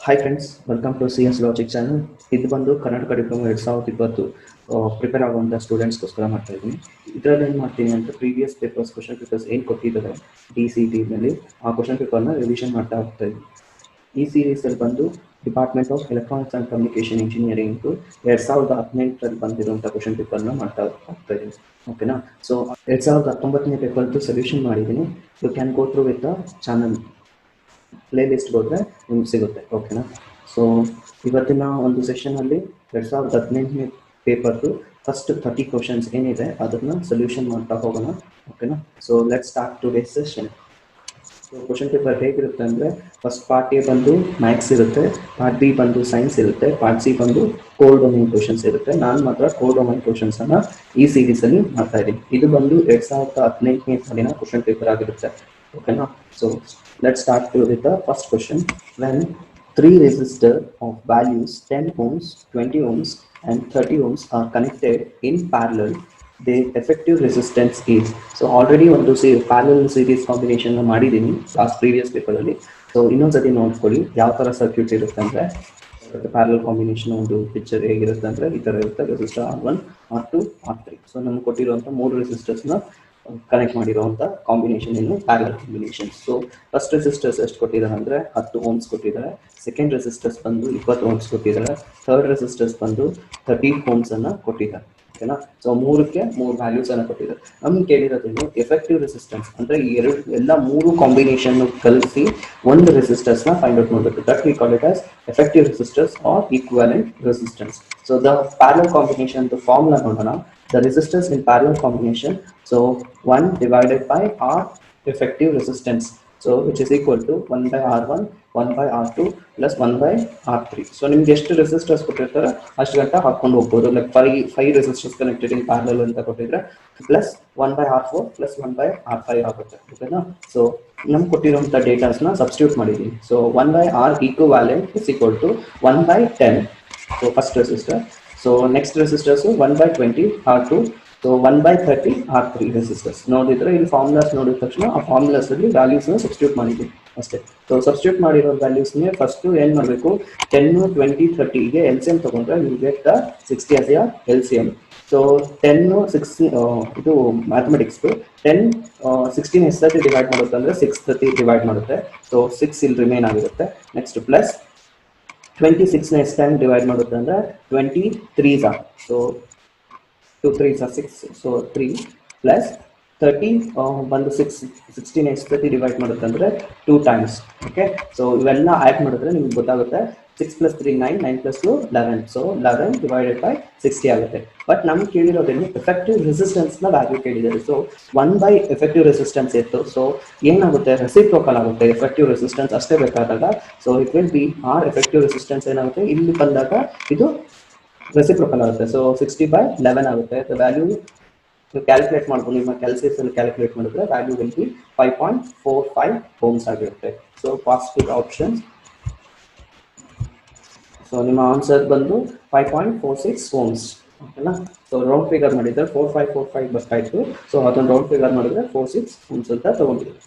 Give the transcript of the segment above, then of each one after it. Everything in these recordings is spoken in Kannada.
Hi friends, welcome to CS logic channel. ಇದು ಬಂದು ಕರ್ನಾಟಕ ಡಿಪ್ಲೊಮಾ 2020 ಪ್ರಿಪೇರ್ ಆಗುವಂಥ ಸ್ಟೂಡೆಂಟ್ಸ್ಗೋಸ್ಕರ ಮಾಡ್ತಾ ಇದ್ದೀನಿ. ಇದರಲ್ಲಿ ಏನು ಮಾಡ್ತೀನಿ ಅಂತ ಪ್ರೀವಿಯಸ್ ಪೇಪರ್ಸ್ ಕ್ವಶನ್ ಪೇಪರ್ಸ್ ಏನು ಕೊಟ್ಟಿದ್ದಾರೆ DCT ಆ ಕ್ವಶನ್ ಪೇಪರ್ನ ರಿವಿಷನ್ ಮಾಡ್ತಾ ಹೋಗ್ತಾ ಇದ್ದೀನಿ. ಈ ಸೀರೀಸಲ್ಲಿ ಬಂದು department of electronics and communication engineering 2018ರಲ್ಲಿ ಬಂದಿರುವಂಥ ಕ್ವಶನ್ ಪೇಪರ್ನ ಮಾಡ್ತಾ ಹೋಗ್ತಾ ಇದ್ದೀನಿ. ಓಕೆನಾ? ಸೊ 2019ನೇ ಪೇಪರ್ದು ಸೊಲ್ಯೂಷನ್ ಮಾಡಿದ್ದೀನಿ. You can go through with the channel playlist ಹೋದರೆ ನಿಮ್ಗೆ ಸಿಗುತ್ತೆ. ಓಕೆನಾ? ಸೊ ಇವತ್ತಿನ ಒಂದು ಸೆಷನಲ್ಲಿ 2018ನೇ ಪೇಪರ್ದು ಫಸ್ಟ್ 30 ಕ್ವಶನ್ಸ್ ಏನಿದೆ ಅದನ್ನು ಸೊಲ್ಯೂಷನ್ ಮಾಡ್ತಾ ಹೋಗೋಣ. ಓಕೆನಾ? So let's start today's session. So question paper ಹೇಗಿರುತ್ತೆ ಅಂದರೆ, ಫಸ್ಟ್ ಪಾರ್ಟ್ ಎ ಬಂದು ಮ್ಯಾಥ್ಸ್ ಇರುತ್ತೆ, ಪಾರ್ಟ್ ಬಿ ಬಂದು ಸೈನ್ಸ್ ಇರುತ್ತೆ, ಪಾರ್ಟ್ ಸಿ ಬಂದು ಕೋರ್ ಡೊಮೈನ್ ಕ್ವಶನ್ಸ್ ಇರುತ್ತೆ. ನಾನು ಮಾತ್ರ ಕೋರ್ ಡೊಮೈನ್ ಕ್ವಶನ್ಸನ್ನು ಈ ಸೀರೀಸಲ್ಲಿ ಮಾಡ್ತಾ ಇದ್ದೀನಿ. ಇದು ಬಂದು 2018ನೇ ಸಾಲಿನ ಕ್ವಶನ್ ಪೇಪರ್ ಆಗಿರುತ್ತೆ. ಓಕೆನಾ? So let's start with the first question. When three resistors of values 10 ohms, 20 ohms and 30 ohms are connected in parallel, the effective resistance is. So already one to say parallel series combination ಮಾಡಿದೀನಿ last previous paper ಅಲ್ಲಿ. So ಇನ್ನೊಂದ್ಸತಿ ನೋಡ್ಕೊಳ್ಳಿ ಯಾವ ತರ ಸರ್ಕ್ಯೂಟ್ ಇರುತ್ತೆ ಅಂದ್ರೆ, ಪ್ಯಾರಲಲ್ ಕಾಂಬಿನೇಷನ್ ಒಂದು ಪಿಕ್ಚರ್ ಹೇಗಿರುತ್ತೆ ಅಂದ್ರೆ ಈ ತರ ಇರುತ್ತೆ. Resistor R1, R2, R3. So ನಮ್ಗೆ ಕೊಟ್ಟಿರುವಂತ 3 ರೆಸಿಸ್ಟರ್ಸ್ನ ಕನೆಕ್ಟ್ ಮಾಡಿರುವಂಥ ಕಾಂಬಿನೇಷನ್ ಏನು parallel combination. So first resistors ಎಷ್ಟು ಕೊಟ್ಟಿದ್ದಾರೆ ಅಂದರೆ 10 ohms ಕೊಟ್ಟಿದ್ದಾರೆ. ಸೆಕೆಂಡ್ ರೆಸಿಸ್ಟರ್ಸ್ ಬಂದು 20 ohms ಕೊಟ್ಟಿದ್ದಾರೆ. ಥರ್ಡ್ ರೆಸಿಸ್ಟರ್ಸ್ ಬಂದು 30 ohms ಅನ್ನು ಕೊಟ್ಟಿದ್ದಾರೆ. ಓಕೆನಾ? ಸೊ ಮೂರಕ್ಕೆ 3 ವ್ಯಾಲ್ಯೂಸ್ ಅನ್ನು ಕೊಟ್ಟಿದ್ದಾರೆ. ನಮ್ಗೆ ಕೇಳಿರೋದೇನು, ಎಫೆಕ್ಟಿವ್ ರೆಸಿಸ್ಟೆನ್ಸ್ ಅಂದರೆ ಎಲ್ಲ 3 ಕಾಂಬಿನೇಷನ್ ಕಲಿಸಿ ಒಂದು ರೆಸಿಸ್ಟರ್ಸ್ನ ಫೈಂಡ್ ಔಟ್ ಮಾಡಬೇಕು. That we call it as effective resistors are equivalent resistance. So the parallel combination formula ನೋಡೋಣ. The resistors in parallel combination, so 1 divided by R effective resistance, so which is equal to 1 by R1, 1 by R2 plus 1 by R3. So ನಿಮ್ಗೆ ಎಷ್ಟು ರೆಸಿಸ್ಟರ್ಸ್ ಕೊಟ್ಟಿರ್ತಾರೆ ಅಷ್ಟು ಗಂಟ ಹಾಕೊಂಡು ಹೋಗ್ಬೋದು. Like 5 resistors connected in parallel ಅಂತ ಕೊಟ್ಟಿದ್ರೆ plus 1 by R4 plus 1 by R5 ಆಗುತ್ತೆ. ಓಕೆನಾ? ಸೊ ನಮ್ಗೆ ಕೊಟ್ಟಿರುವಂಥ ಡೇಟಾಸ್ನ ಸಬ್ಸ್ಟಿಟ್ಯೂಟ್ ಮಾಡಿದ್ದೀನಿ. So 1 by R equivalent is equal to 1 by 10. So first resistor. So next resistors 1 by 20 R2, so 1 by 30 R3 resistors. ನೋಡಿದ್ರೆ ಇಲ್ಲಿ ಫಾರ್ಮುಲಾಸ್ ನೋಡಿದ ತಕ್ಷಣ ಆ ಫಾರ್ಮುಲಾಸ್ ಅಲ್ಲಿ ವ್ಯಾಲ್ಯೂಸ್ ನ ಸಬ್ಸ್ಟಿಟ್ಯೂಟ್ ಮಾಡಿದ್ದೀವಿ ಅಷ್ಟೇ. ಸೊ ಸಬ್ಸ್ಟಿಟ್ಯೂಟ್ ಮಾಡಿರೋ ವ್ಯಾಲ್ಯೂಸ್ನೇ ಫಸ್ಟ್ ಏನ್ ಮಾಡಬೇಕು, 10, 20, 30 ಗೆ LCM ತಗೊಂಡ್ರೆ you get the 60 as a LCM. So 10, 60 ಇದು ಮ್ಯಾಥಮೆಟಿಕ್ಸ್ 10, 16 ಎಷ್ಟು ಡಿವೈಡ್ ಮಾಡುತ್ತೆ ಅಂದ್ರೆ 630 ಡಿವೈಡ್ ಮಾಡುತ್ತೆ. ಸೊ 6 ಇಲ್ಲಿ ರಿಮೈನ್ ಆಗಿರುತ್ತೆ. ನೆಕ್ಸ್ಟ್ ಪ್ಲಸ್ 26 ಎಷ್ಟು ಟೈಮ್ ಡಿವೈಡ್ ಮಾಡುತ್ತೆ ಅಂದರೆ 23s are, so 2 3s are 6, so 3 plus 30 ಬಂದು 16 ಎಷ್ಟು 30 ಡಿವೈಡ್ ಮಾಡುತ್ತೆ ಅಂದರೆ 2 times. ಓಕೆ? ಸೊ ಇವೆಲ್ಲ ಆ್ಯಡ್ ಮಾಡಿದ್ರೆ ನಿಮ್ಗೆ ಗೊತ್ತಾಗುತ್ತೆ 6 + 3 9, 9 + 2 11, ಸೊ 11 ಡಿವೈಡೆಡ್ ಬೈ 60 ಆಗುತ್ತೆ. ಬಟ್ ನಮ್ಗೆ ಕೇಳಿರೋದೇನು, ಎಫೆಕ್ಟಿವ್ ರೆಸಿಸ್ಟೆನ್ಸ್ನ ವ್ಯಾಲ್ಯೂ ಕೇಳಿದ್ದಾರೆ. ಸೊ 1 by ಎಫೆಕ್ಟಿವ್ ರೆಸಿಸ್ಟೆನ್ಸ್ ಇತ್ತು. ಸೊ ಏನಾಗುತ್ತೆ, ರೆಸಿಪ್ರೋಕಲ್ ಆಗುತ್ತೆ ಎಫೆಕ್ಟಿವ್ ರೆಸಿಸ್ಟೆನ್ಸ್ ಅಷ್ಟೇ ಬೇಕಾದಾಗ. So it will be R effective resistance ಏನಾಗುತ್ತೆ, ಇಲ್ಲಿ ಬಂದಾಗ ಇದು ರೆಸಿಪ್ರೋಕಲ್ ಆಗುತ್ತೆ. ಸೊ 60 by 11 ಆಗುತ್ತೆ. ದ ವ್ಯಾಲ್ಯೂ ಕ್ಯಾಲ್ಕುಲೇಟ್ ಮಾಡ್ಬೋದು. ನಿಮ್ಮ ಕ್ಯಾಲ್ಕುಲೇಷನ್ ಕ್ಯಾಲ್ಕುಲೇಟ್ ಮಾಡಿದ್ರೆ ವ್ಯಾಲ್ಯೂ ವಿಲ್ ಬಿ 5.45 ohms ಆಗಿರುತ್ತೆ. So positive options. ಸೊ ನಿಮ್ಮ ಆನ್ಸರ್ ಬಂದು 5.46 ohms. ಓಕೆನಾ? ಸೊ ರೌಂಡ್ ಫಿಗರ್ ಮಾಡಿದ್ರೆ 4545 ಬರ್ತಾ ಇತ್ತು. ಸೊ ಅದನ್ನು ರೌಂಡ್ ಫಿಗರ್ ಮಾಡಿದ್ರೆ 46 ohms ಅಂತ ತಗೊಂಡಿದ್ದೀವಿ.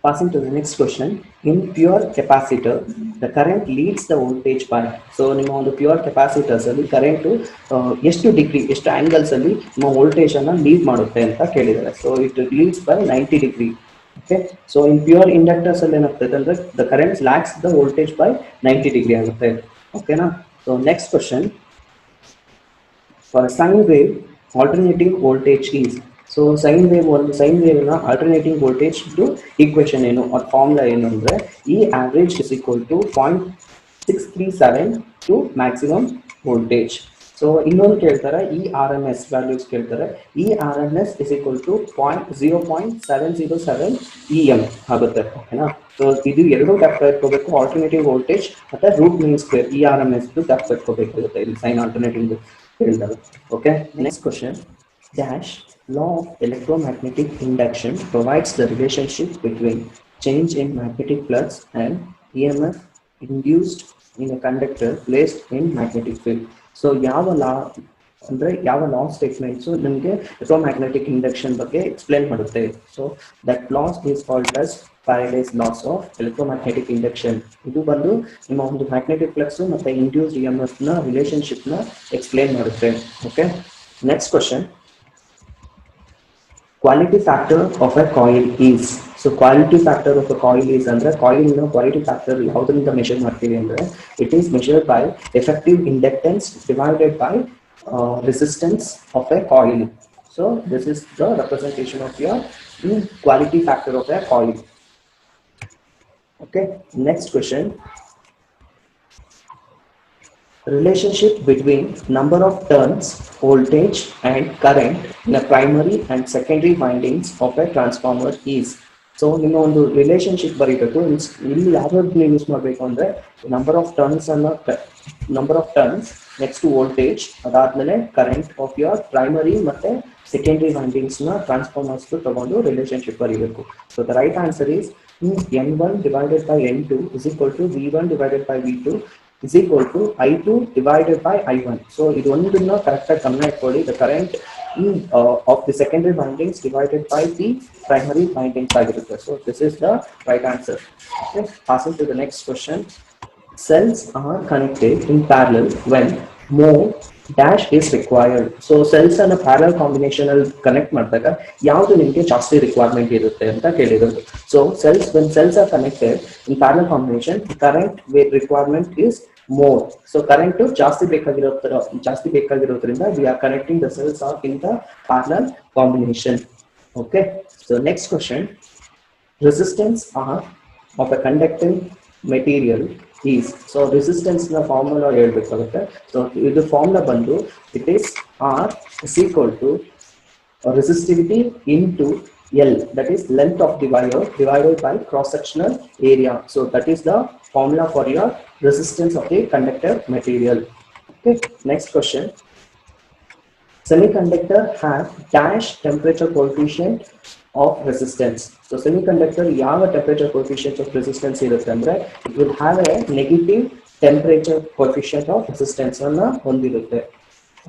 Passing to the next question. In pure capacitor, the current leads the voltage by. So ನಿಮ್ಮ ಒಂದು ಪ್ಯೂರ್ ಕೆಪಾಸಿಟರ್ಸ್ ಅಲ್ಲಿ ಕರೆಂಟ್ ಎಷ್ಟು ಡಿಗ್ರಿ ಎಷ್ಟು ಆಂಗಲ್ಸ್ ಅಲ್ಲಿ ನಿಮ್ಮ ವೋಲ್ಟೇಜ್ ಅನ್ನ ಲೀಡ್ ಮಾಡುತ್ತೆ ಅಂತ ಕೇಳಿದ್ದಾರೆ. So it leads by 90 degree. Okay? So in pure inductors ಅಲ್ಲಿ ಏನಾಗ್ತದೆ ಅಂದ್ರೆ the current lags the voltage by 90 degree ಆಗುತ್ತೆ. ಓಕೆನಾ? So next question. For sine wave alternating voltage is. So sine ವೇವ್ನ ಆಲ್ಟರ್ನೇಟಿಂಗ್ ವೋಲ್ಟೇಜ್ ಈಕ್ವೇಶನ್ ಏನು, ಆ ಫಾರ್ಮುಲಾ ಏನು ಅಂದರೆ E average is equal to 0.637 to maximum voltage. So ಇನ್ನೊಂದು ಕೇಳ್ತಾರೆ ಇ RMS ವ್ಯಾಲ್ಯೂಸ್ ಕೇಳ್ತಾರೆ. E RMS is equal to 0.707 EM ಆಗುತ್ತೆ. ಓಕೆನಾ? ಸೊ ಇದು ಎರಡು ಗ್ಯಾಪ್ ಇಟ್ಕೋಬೇಕು, ಆಲ್ಟರ್ನೇಟಿವ್ ವೋಲ್ಟೇಜ್ ಮತ್ತೆ root mean square E RMS gap ಇಟ್ಕೋಬೇಕಾಗುತ್ತೆ ಇಲ್ಲಿ ಸೈನ್ ಆಲ್ಟರ್ನೇಟಿವ್ ಹೇಳಿದಾಗ. Okay? Next question. Dash law of electromagnetic induction provides the relationship between change in magnetic flux and EMF induced in a conductor placed in magnetic field. So ಯಾವ ಲಾ ಅಂದರೆ ಯಾವ ಲಾ ಸ್ಟೇಟ್ಮೆಂಟ್ಸು ನಿಮಗೆ ಎಲೆಕ್ಟ್ರೋಮ್ಯಾಗ್ನೆಟಿಕ್ ಇಂಡಕ್ಷನ್ ಬಗ್ಗೆ ಎಕ್ಸ್ಪ್ಲೇನ್ ಮಾಡುತ್ತೆ. So that loss is called as Faraday's loss of electromagnetic induction. ಇದು ಬಂದು ನಿಮ್ಮ ಒಂದು ಮ್ಯಾಗ್ನೆಟಿಕ್ ಫ್ಲಕ್ಸ್ ಮತ್ತು ಇಂಡ್ಯೂಸ್ಡ್ EMF ನ ರಿಲೇಶನ್ಶಿಪ್ನ ಎಕ್ಸ್ಪ್ಲೇನ್ ಮಾಡುತ್ತೆ. Okay, next question. Quality factor of a coil is. So quality factor of a coil is ಅಂದ್ರೆ coil ನ quality factor ಯಾವುದರಿಂದ ಮೆಷರ್ ಮಾಡ್ತೀವಿ ಅಂದ್ರೆ it is measured by effective inductance divided by resistance of a coil. So this is the representation of your quality factor of a coil. Okay, next question. Relationship between number of turns, voltage and current in a primary and secondary windings of a transformer is. So ನಿಮ್ಮ ಒಂದು ರಿಲೇಶನ್ಶಿಪ್ ಬರೀಬೇಕು. ಇಲ್ಲಿ ಯಾವ್ಯಾವ್ದು ಯೂಸ್ ಮಾಡಬೇಕು ಅಂದರೆ number of turns, next voltage, ಅದಾದ್ಮೇಲೆ ಕರೆಂಟ್ ಆಫ್ ಯುವರ್ ಪ್ರೈಮರಿ ಮತ್ತೆ ಸೆಕೆಂಡರಿ ವೈಂಡಿಂಗ್ಸ್ನ ಟ್ರಾನ್ಸ್ಫಾರ್ಮರ್ಸ್ ತಗೊಂಡು ರಿಲೇಶನ್ಶಿಪ್ ಬರೀಬೇಕು. So the right answer is N1 divided by N2 is equal to V1 divided by V2 is equal to I2 divided by I1. So ಇದು ಒಂದನ್ನ ಕರೆಕ್ಟಾಗಿ ಗಮನ ಇಟ್ಕೊಳ್ಳಿ. The current of the secondary windings divided by the primary windings ಆಗಿರುತ್ತೆ. So this is the right answer. Okay, passing to the next question. Cells are connected in parallel when more dash is required. So cells ಅನ್ನ parallel combination ಅಲ್ಲಿ ಕನೆಕ್ಟ್ ಮಾಡಿದಾಗ ಯಾವುದು ನಿಮಗೆ ಜಾಸ್ತಿ ರಿಕ್ವೈರ್ಮೆಂಟ್ ಇರುತ್ತೆ ಅಂತ ಕೇಳಿರೋದು. So when cells are connected in parallel combination, current requirement is more. So current ಜಾಸ್ತಿ ಬೇಕಾಗಿರೋದ್ರಿಂದ we are connecting the cells are in the parallel combination. Okay, so next question. Resistance R of a conducting material is. So resistance na formula ಹೇಳ್ಬೇಕಾಗುತ್ತೆ. So ಇದು formula ಬಂದು it is R is equal to resistivity into L, that is length of the wire divided by cross sectional area. So that is the formula for your resistance of the conductor material. Okay, next question. Semiconductor have dash temperature coefficient of resistance. So semiconductor ಯಾವ temperature coefficient of resistance ಇರುತ್ತೆ ಅಂದ್ರೆ it will have a negative temperature coefficient of resistance ಅನ್ನ ಹೊಂದಿರುತ್ತೆ.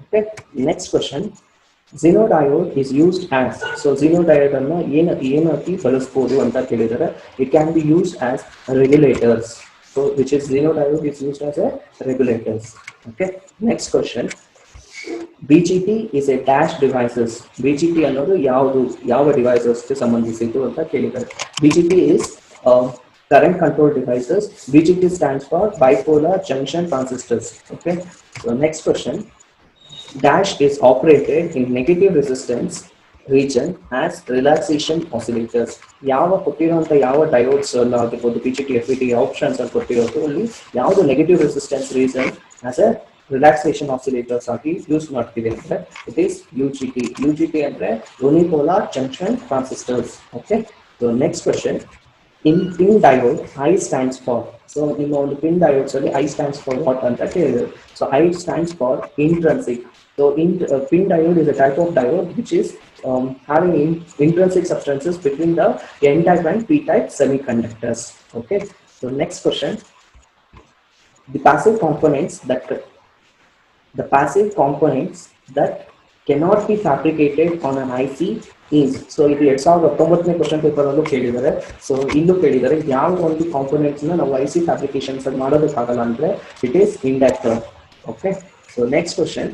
Okay, next question. Xenodiode is used as. So xenodiode ಅನ್ನ ಏನಕ್ಕೆ ಬಳಸಬಹುದು ಅಂತ ಕೇಳಿದರೆ it can be used as regulators. So which is xenodiode is used as a regulators. Okay, next question. BGT is a dash devices. BGT ಅನ್ನೋದು ಯಾವ ಡಿವೈಸಸ್ ಗೆ ಸಂಬಂಧಿಸಿದ್ದು ಅಂತ ಕೇಳಿದ್ದಾರೆ. BGT is current control devices. BGT stands for bipolar junction transistors. Okay, so next question. Dash is operated in negative resistance region as relaxation oscillators. ಕೊಟ್ಟಿರುವಂತ ಯಾವ ಡಯೋಡ್ಸ್ ಆಗಿರ್ಬೋದು BGT FET ಆಪ್ಷನ್ಸ್ ಅಲ್ಲಿ ಕೊಟ್ಟಿರೋದು ಅಲ್ಲಿ ಯಾವುದು negative resistance reason as A relaxation oscillators ಆಗಿ ಯೂಸ್ ಮಾಡ್ತೀವಿ ಅಂದ್ರೆ ಇಟ್ ಈಸ್ UGT ಅಂದ್ರೆ unipolar junction transistors. Okay, so next question. In pin diode I stands for. So ನಿಮ್ಮ ಒಂದು ಪಿನ್ ಡಯೋಡ್ಸ್ ಅಲ್ಲಿ I stands for what ಅಂತ ಕೇಳಿದ್ರು. So I stands for intrinsic. So pin diode is a type of diode which is having intrinsic substances between the N-type and P-type semiconductors. Okay, so next question. The passive components that cannot be fabricated on an IC is. So ಇದು 2019ನೇ ಕ್ವೆಶ್ಚನ್ ಪೇಪರ್ ಅಲ್ಲೂ ಕೇಳಿದ್ದಾರೆ. ಸೊ ಇಲ್ಲೂ ಕೇಳಿದ್ದಾರೆ ಯಾವ ಒಂದು ಕಾಂಪೋನೆಂಟ್ಸ್ ನ ನಾವು IC ಫ್ಯಾಬ್ರಿಕೇಶನ್ಸ್ ಅಲ್ಲಿ ಮಾಡೋದಕ್ಕಾಗಲ್ಲ ಅಂದ್ರೆ it is inductor. Okay, so next question.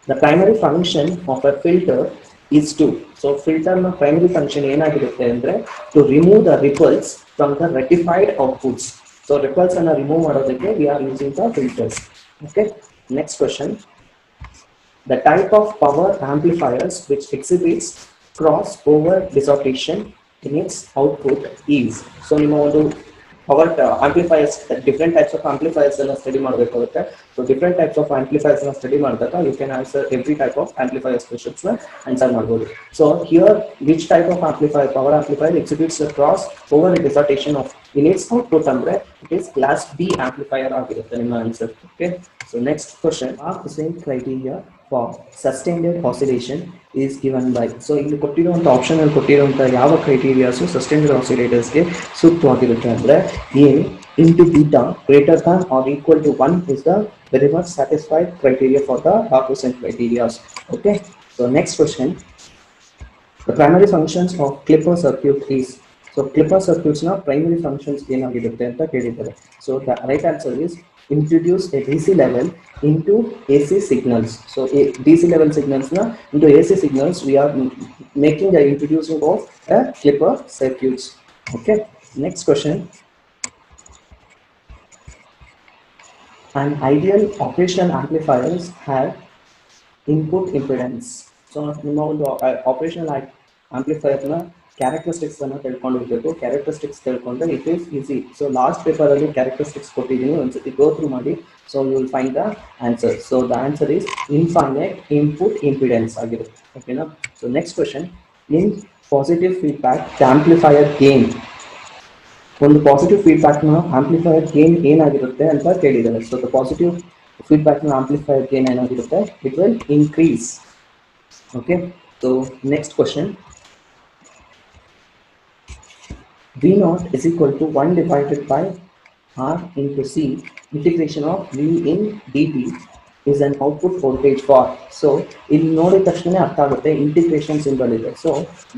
The primary function of a filter is to. So filter na primary function ಏನಾಗಿರುತ್ತೆ ಅಂದ್ರೆ to remove the ripples from the rectified outputs. So ripples ಅನ್ನ remove ಮಾಡೋದಕ್ಕೆ we are using the filters. Okay, next question. The type of power amplifiers which exhibits cross over distortion in its output is. So ನಿಮ್ಮ ಒಂದು power amplifiers, different types of amplifiers ಅನ್ನ ಸ್ಟಡಿ ಮಾಡಬೇಕಾಗುತ್ತೆ. So different types of amplifiers ನ ಸ್ಟಡಿ ಮಾಡಿದಾಗ you can answer every type of amplifiers questions ನ ಆನ್ಸರ್ ಮಾಡಬಹುದು. So here which type of amplifier, power amplifier exhibits cross over distortion of in its output ಅಂದ್ರೆ it is class B amplifier ಆಗಿರುತ್ತೆ ನಿಮ್ಮ answer. Okay, so next question. Are the same criteria for sustained oscillation is given by. So ಇಲ್ಲಿ ಕೊಟ್ಟಿರುವಂತ ಆಪ್ಷನ್ ಅಲ್ಲಿ ಕೊಟ್ಟಿರುವಂತ ಯಾವ ಕ್ರೈಟೀರಿಯಾಸ್ ಸಸ್ಟೈನ್ಡ್ ಆಸಿಲೇಟರ್ಸ್ ಗೆ ಸೂಕ್ತವಾಗಿರುತ್ತೆ ಅಂದ್ರೆ A into beta greater than or equal to 1 is the very much satisfied criteria for the Barkhausen criteria. Okay, so next question. The primary functions of Clipper circuit is, so Clipper circuits na primary functions ಏನಾಗಿರುತ್ತೆ ಅಂತ ಕೇಳಿದ್ದಾರೆ. So the right answer is introduce a DC level into AC signals. So DC level signals na into AC signals we are making the introducing of a Clipper circuits. Okay, next question. An ideal operational amplifiers have input impedance. So ನಿಮ್ಮ ಒಂದು ಆಪರೇಷನಲ್ ಆಂಪ್ಲಿಫೈಯರ್ನ ಕ್ಯಾರೆಕ್ಟರಿಸ್ಟಿಕ್ಸ್ ಅನ್ನು ತಿಳ್ಕೊಂಡಿರ್ಬೇಕು. ಕ್ಯಾರೆಕ್ಟರಿಸ್ಟಿಕ್ಸ್ ತಿಳ್ಕೊಂಡ್ರೆ it is easy. So last paper ಅಲ್ಲಿ ಕ್ಯಾರೆಕ್ಟರಿಸ್ಟಿಕ್ಸ್ ಕೊಟ್ಟಿದ್ದೀನಿ, ಒಂದ್ಸತಿ ಗೋ ಥ್ರೂ ಮಾಡಿ. So you will find the answer. So the answer is infinite input impedance ಆಗಿರುತ್ತೆ. ಓಕೆನಾ? So next question. In positive feedback amplifier gain, ಒಂದು ಪಾಸಿಟಿವ್ ಫೀಡ್ಬ್ಯಾಕ್ನ ಆಂಪ್ಲಿಫೈಯರ್ ಗೇನ್ ಏನಾಗಿರುತ್ತೆ ಅಂತ ಕೇಳಿದ್ದಾರೆ. ಸೊ ದ ಪಾಸಿಟಿವ್ ಫೀಡ್ಬ್ಯಾಕ್ನ ಆಂಪ್ಲಿಫೈಯರ್ ಗೇನ್ ಏನಾಗಿರುತ್ತೆ? It will increase. Okay, so next question. V0 is equal to 1 divided by R into C integration of V in dt is an output voltage for. So ಇಲ್ಲಿ ನೋಡಿದ ತಕ್ಷಣ ಅರ್ಥ ಆಗುತ್ತೆ ಇಂಟಿಗ್ರೇಷನ್ ಸಿಂಬಲ್ ಇದೆ. So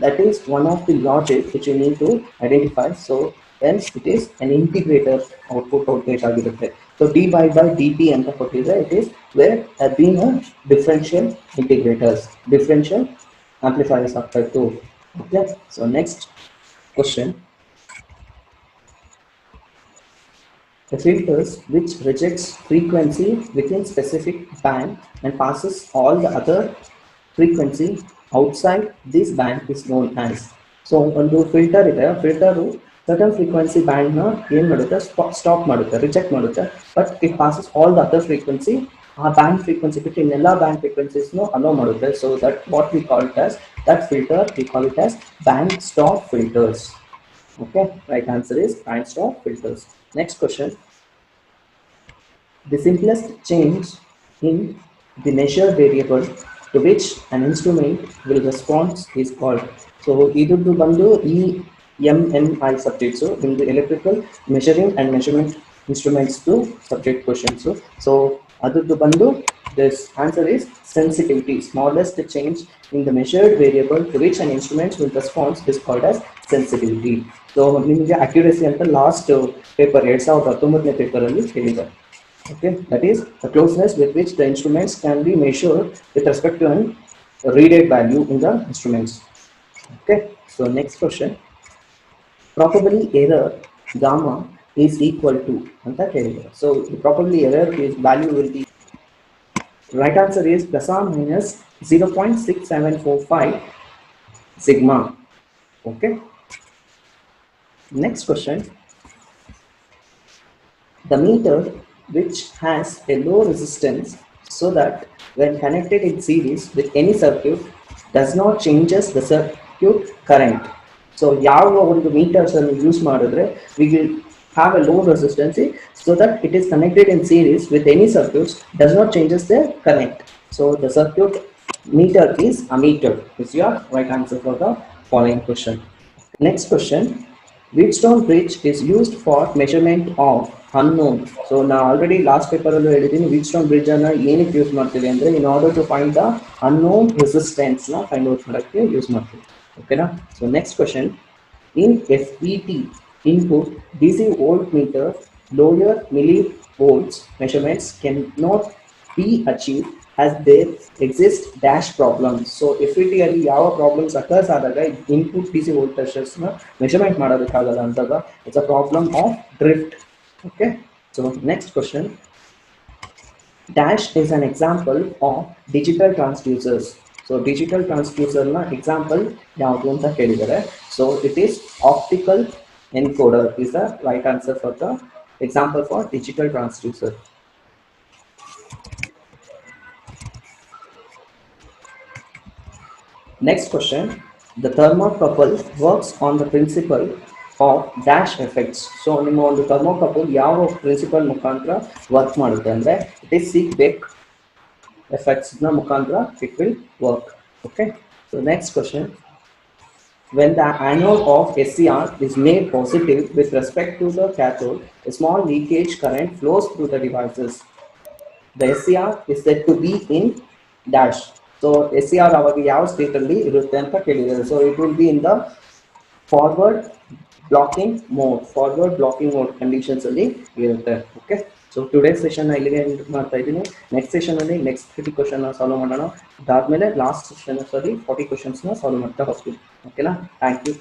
that is one of the logic which you need to identify. So hence it is an integrator output voltage ಆಗಿರುತ್ತೆ. So d by dt ಅಂತ ಕೊಟ್ಟಿದ್ರೆ it is where have been a differential integrators, differential amplifiers after two. Okay, so next question. The filters which rejects frequency within specific band and passes all the other frequency outside this band is known as. So ಒಂದು ಫಿಲ್ಟರ್ ಇದೆ, filter certain frequency band na ಏನು ಮಾಡುತ್ತೆ? ಸ್ಟಾಪ್ ಮಾಡುತ್ತೆ, ರಿಜೆಕ್ಟ್ ಮಾಡುತ್ತೆ. But it passes all the other frequency, ಆ ಬ್ಯಾಂಡ್ ಫ್ರೀಕ್ವೆನ್ಸಿ ಬಿಟ್ಟು ಇನ್ನೆಲ್ಲ ಬ್ಯಾಂಡ್ ಫ್ರೀಕ್ವೆನ್ಸೀಸ್ನು ಅಲೋ ಮಾಡುತ್ತೆ. So that what we call it as, that filter V call it as band stop filters. Okay, right answer is band stop filters. Next question. The simplest change in the measured variable to which an instrument will respond is called. So iduddu bandu EMMI subject. So in the electrical measuring and measurement instruments to subject question. So aduddu bandu, this answer is sensitivity. Smallest change in the measured variable to which an instrument will respond is called as sensitivity. So ನಿಮಗೆ accuracy ಅಂತ ಲಾಸ್ಟ್ ಪೇಪರ್ 2019 ಪೇಪರ್ ಅಲ್ಲಿ ಹೇಳಿದ್ದಾರೆ. Okay, that is the closeness with which the instruments can be measured with respect to an readed value in the instruments. Okay, so next question. Probability error gamma is equal to anta kelidare. So the probability error is value will be, right answer is plus or minus 0.6745 sigma. Okay, next question. The meter which has a low resistance so that when connected in series with any circuit does not changes the circuit current. So ಯಾವ ಒಂದು meters ಅನ್ನು ಯೂಸ್ ಮಾಡಿದ್ರೆ we will have a low resistance so that it is connected in series with any circuits does not changes the current. So the circuit meter is ammeter. Is your right answer for the following question. Next question. Wheatstone bridge is used for measurement of unknown. So now already last paper allo helidini Wheatstone bridge anna ಏನಕ್ಕೆ ಯೂಸ್ ಮಾಡ್ತೀವಿ ಅಂದ್ರೆ in order to find the unknown resistance na find out ಮಾಡಕ್ಕೆ ಯೂಸ್ ಮಾಡ್ತೀವಿ. Okay na? So next question. In FET input DC voltmeter lower millivolts measurements cannot be achieved as there exist dash problems. So FET ಅಲ್ಲಿ ಯಾವ ಪ್ರಾಬ್ಲಮ್ಸ್ ಅಕರ್ಸ್ ಆದಾಗ ಇನ್ಪುಟ್ DC ವೋಲ್ಟೇಜಸ್ ನ ಮೆಜರ್ಮೆಂಟ್ ಮಾಡೋದಕ್ಕಾಗಲ್ಲ ಅಂದಾಗ it's a problem of drift. Okay, so next question. Dash is an example of digital transducers. So digital transducer na example ಯಾವುದು ಅಂತ ಕೇಳಿದ್ದಾರೆ. So it is optical encoder is the right answer for the example for digital transducer. Next question. The thermocouple works on the principle of dash effects. So ನಿಮ್ಮ ಒಂದು thermocouple ಯಾವ ಪ್ರಿನ್ಸಿಪಲ್ ಮುಖಾಂತರ ವರ್ಕ್ ಮಾಡುತ್ತೆ ಅಂದ್ರೆ it is Seebeck effects ನ ಮುಖಾಂತರ it will work. Okay, so next question. when the anode of SCR is made positive with respect to the cathode, a small leakage current flows through the devices. The SCR is said to be in dash. So SCR ಅವಾಗ ಯಾವ ಸ್ಟೇಟ್ ಅಲ್ಲಿ ಇರುತ್ತೆ ಅಂತ ಕೇಳಿದ್ದಾರೆ. So it will be in the forward forward blocking mode conditions ಅಲ್ಲಿ ಇರುತ್ತೆ. ಓಕೆ, ಸೊ ಟುಡೇ ಸೆಷನ್ ಇಲ್ಲಿಗೆ ಎಂಡ್ ಮಾಡ್ತಾ ಇದ್ದೀನಿ. ನೆಕ್ಸ್ಟ್ ಸೆಷನ್ ಅಲ್ಲಿ ನೆಕ್ಸ್ಟ್ 30 ಕ್ವಶನ್ ಸಾಲ್ವ್ ಮಾಡೋಣ. ಅದಾದ್ಮೇಲೆ ಲಾಸ್ಟ್ ಸೆಷನ್ಸ್ ಅಲ್ಲಿ 40 ಕ್ವಶನ್ಸ್ ಸಾಲ್ವ್ ಮಾಡ್ತಾ ಹೋಗ್ತೀವಿ. ಓಕೆನಾ? Thank you.